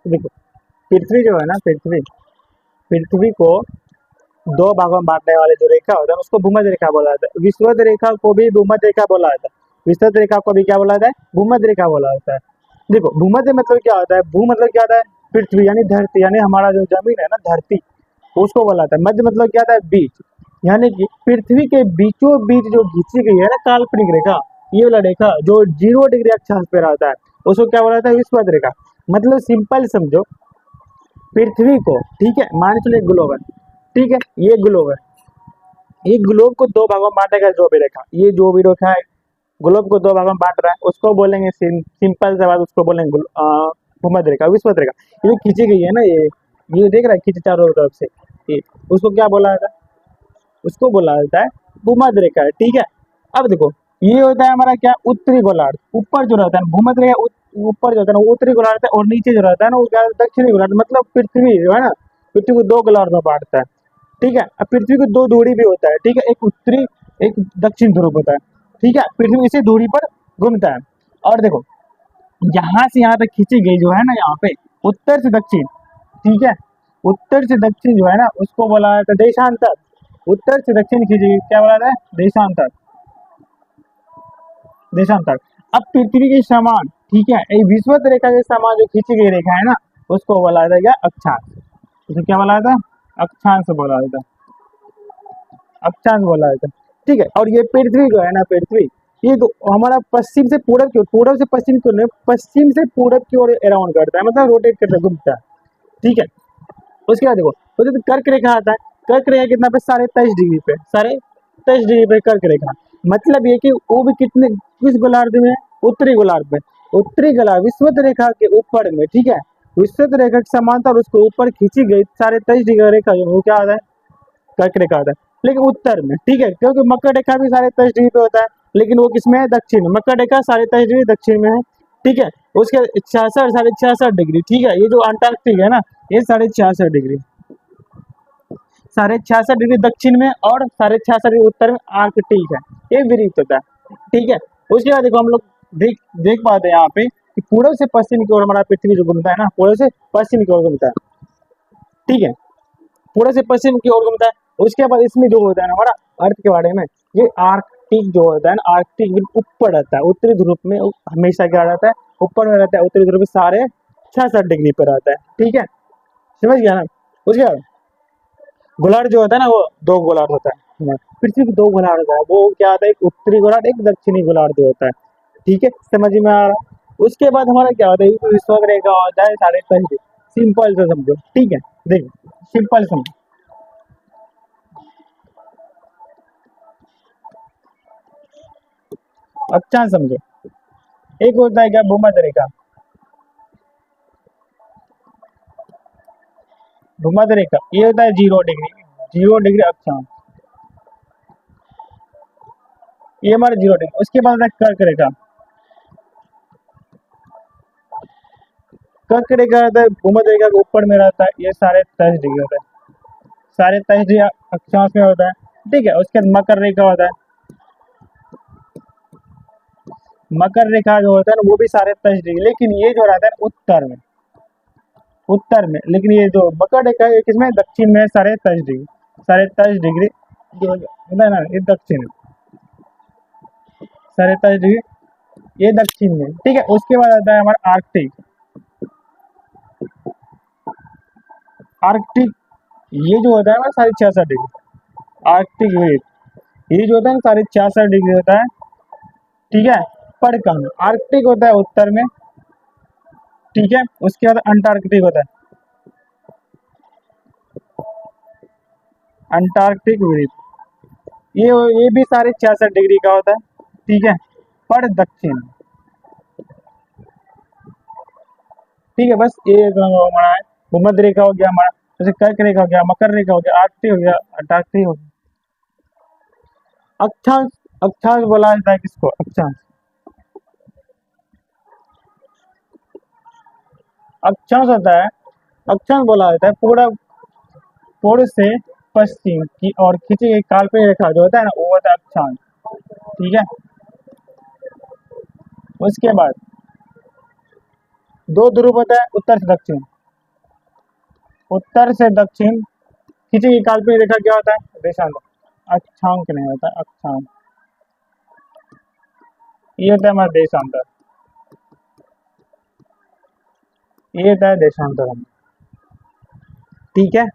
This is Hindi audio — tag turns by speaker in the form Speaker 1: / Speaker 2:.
Speaker 1: देखो पृथ्वी जो है ना, पृथ्वी पृथ्वी को दो भागों में बांटने वाले जो रेखा होता है उसको भूमध्य रेखा बोला जाता है। विषुवत रेखा को भी भूमध्य रेखा बोला जाता है, विषुवत रेखा को भी क्या बोला जाता है, भूमध्य रेखा बोला जाता है। देखो भूमध्य मतलब क्या होता है, भू मतलब क्या होता है, पृथ्वी यानी धरती, यानी हमारा जो जमीन है ना धरती, उसको बोला जाता है। मध्य मतलब क्या होता है, बीच, यानी कि पृथ्वी के बीचों बीच जो खींची गई है ना काल्पनिक रेखा, ये वाला रेखा जो 0 डिग्री अक्षांश पे रहता है उसको क्या बोला जाता है, विषुवत रेखा। मतलब सिंपल समझो, पृथ्वी को, ठीक है, मान चलो एक ग्लोब है, ठीक है, ये ग्लोब है, ये ग्लोब को दो भागों में बांटेगा जो भी रेखा, ये जो भी रेखा है ग्लोब को दो भागों में बांट रहा है उसको बोलेंगे सिंपल सा बात, उसको बोलेंगे भूमध्य रेखा, विषुवत रेखा। ये जो खींची गई है ना, ये देख रहा है खींचे चारों तरफ से, ये उसको क्या बोला जाता है, उसको बोला जाता है भूमध्य रेखा है, ठीक है। अब देखो ये होता है हमारा क्या, उत्तरी गोलार्ध, ऊपर जो रहता है ना भूमध्य रेखा, ऊपर जो होता है ना उत्तरी गोलार्ध है, और नीचे जो रहता है ना वो क्या दक्षिणी गोलार्ध, मतलब पृथ्वी जो है ना, पृथ्वी को दो गोलार्ध में बांटता है, ठीक है। अब पृथ्वी को दो दूरी भी होता है, ठीक है, एक उत्तरी एक दक्षिण ध्रुव होता है, ठीक है। पृथ्वी इसी दूरी पर घूमता है। और देखो यहाँ से यहाँ तक खींची गई जो है ना, यहाँ पे उत्तर से दक्षिण, ठीक है, उत्तर से दक्षिण जो है ना उसको बोला जाता है देशांतर। उत्तर से दक्षिण खींची गई क्या बोला जाता है, देशांतर, देशांतर। अब पृथ्वी के समान, ठीक है, एक विषुवत रेखा के समान जो खींची गई रेखा है ना उसको बोला जाता है क्या, अक्षांश। उसे क्या बोला जाता है, अक्षांश बोला जाता है, अक्षांश बोला जाता है, ठीक है। और ये पृथ्वी जो है ना, पृथ्वी ये तो हमारा पश्चिम से पूरब की ओर, पूरब से पश्चिम की ओर नहीं, पश्चिम से पूरब की ओर अराउंड करता है, मतलब रोटेट करता है, घूमता है, ठीक है। उसके बाद देखो तो कर्क रेखा आता है, कर्क रेखा कितना पे, 23.5 डिग्री पे, 23.5 डिग्री पे कर्क रेखा। मतलब ये कि वो भी कितने, किस गोलार्ध में, उत्तरी गोलार्ध में, उत्तरी गोलार्ध विषुवत रेखा के ऊपर में, ठीक है, विषुवत रेखा के समांतर उसके ऊपर खींची गई 23.5 डिग्री रेखा जो वो क्या आता है, कर्क रेखा आता है, लेकिन उत्तर में, ठीक है, क्योंकि मकर रेखा भी 23.5 डिग्री पे होता है, लेकिन वो किसमें है, दक्षिण में, मकर रेखा 23.5 डिग्री दक्षिण में है, ठीक है। उसके 66 66 डिग्री, ठीक है, ये जो अंटार्कटिक है ना ये 66 डिग्री, 66 डिग्री दक्षिण में और 66 डिग्री उत्तर में आर्कटिक है, ये विरिक्त होता है, ठीक है। उसके बाद देखो हम लोग देख देख पाते हैं यहाँ पे कि पूर्व से पश्चिम की ओर हमारा पृथ्वी जो घूमता है ना, पूर्व से पश्चिम की ओर घूमता है, ठीक है, पूर्व से पश्चिम की ओर घूमता है। उसके बाद इसमें जो होता है ना हमारा अर्थ के बारे में, ये आर्कटिक जो होता है ना, आर्कटिक बिल्कुल ऊपर रहता है, उत्तरी ध्रुव में हमेशा क्या रहता है, ऊपर में रहता है, उत्तरी ध्रुव में 66 डिग्री पर रहता है, ठीक है, समझ गया ना। उसके बाद गोलार्ध जो होता है ना वो दो गोलार्ध होता है, पृथ्वी के दो गोलार्ध होता है, वो क्या होता है, एक उत्तरी गोलार्ध एक दक्षिणी गोलार्ध होता है, ठीक है, समझ में आ रहा है। उसके बाद हमारा क्या होता है, विषुवत रेखा होता है 23.5, सिंपल से समझो, ठीक है, देखो सिंपल समझो, अच्छा समझो। एक होता है क्या, भूमध्य रेखा, भूमध्य रेखा ये होता है 0 डिग्री, 0 डिग्री अक्षांश, ये हमारा 0 डिग्री। उसके बाद है कर्क रेखा, कर्क रेखा रहता है भूमध्य रेखा के ऊपर में रहता है, ये 23.5 डिग्री होता है, 23.5 डिग्री अक्षांश में होता है, ठीक है। उसके बाद मकर रेखा होता है, मकर रेखा जो होता है ना वो भी 23.5 डिग्री, लेकिन ये जो रहता है उत्तर में, उत्तर में, लेकिन ये जो मकर रेखा है किसमें, दक्षिण में, 23.5 डिग्री, 23.5 डिग्री जो होता है ना ये दक्षिण है, 23.5 डिग्री ये दक्षिण में, ठीक है। उसके बाद आता है हमारा आर्कटिक, आर्कटिक ये जो होता है ना 66.5 डिग्री, आर्कटिक वेट ये जो होता है ना 66.5 डिग्री होता है, ठीक है। पर कहाँ, आर्कटिक होता है उत्तर में, ठीक है। उसके बाद अंटार्कटिक होता है, अंटार्कटिक वृत्त ये भी 66.5 डिग्री का होता है, ठीक है, पर दक्षिण, ठीक है। बस ये जो हमारा है भूमध्य रेखा हो गया हमारा, जैसे कर्क रेखा हो गया, मकर रेखा हो गया, आर्कटिक हो गया, अंटार्कटिक हो गया। अक्षांश, अक्षांश बोला जाता है किसको, अक्षांश, अक्षांश होता है, अक्षांश बोला जाता है पूरा पूर्व से पश्चिम की और खींची गई काल्पनिक रेखा जो होता है ना वो होता है अक्षांश, ठीक है। उसके बाद दो ध्रुव होता है उत्तर से दक्षिण, उत्तर से दक्षिण किसी की काल्पनिक रेखा क्या होता है? देशांतर। अक्षांक नहीं होता, अक्षांक। ये होता है हमारा देशांतर, ये होता है देशांतर। ठीक है।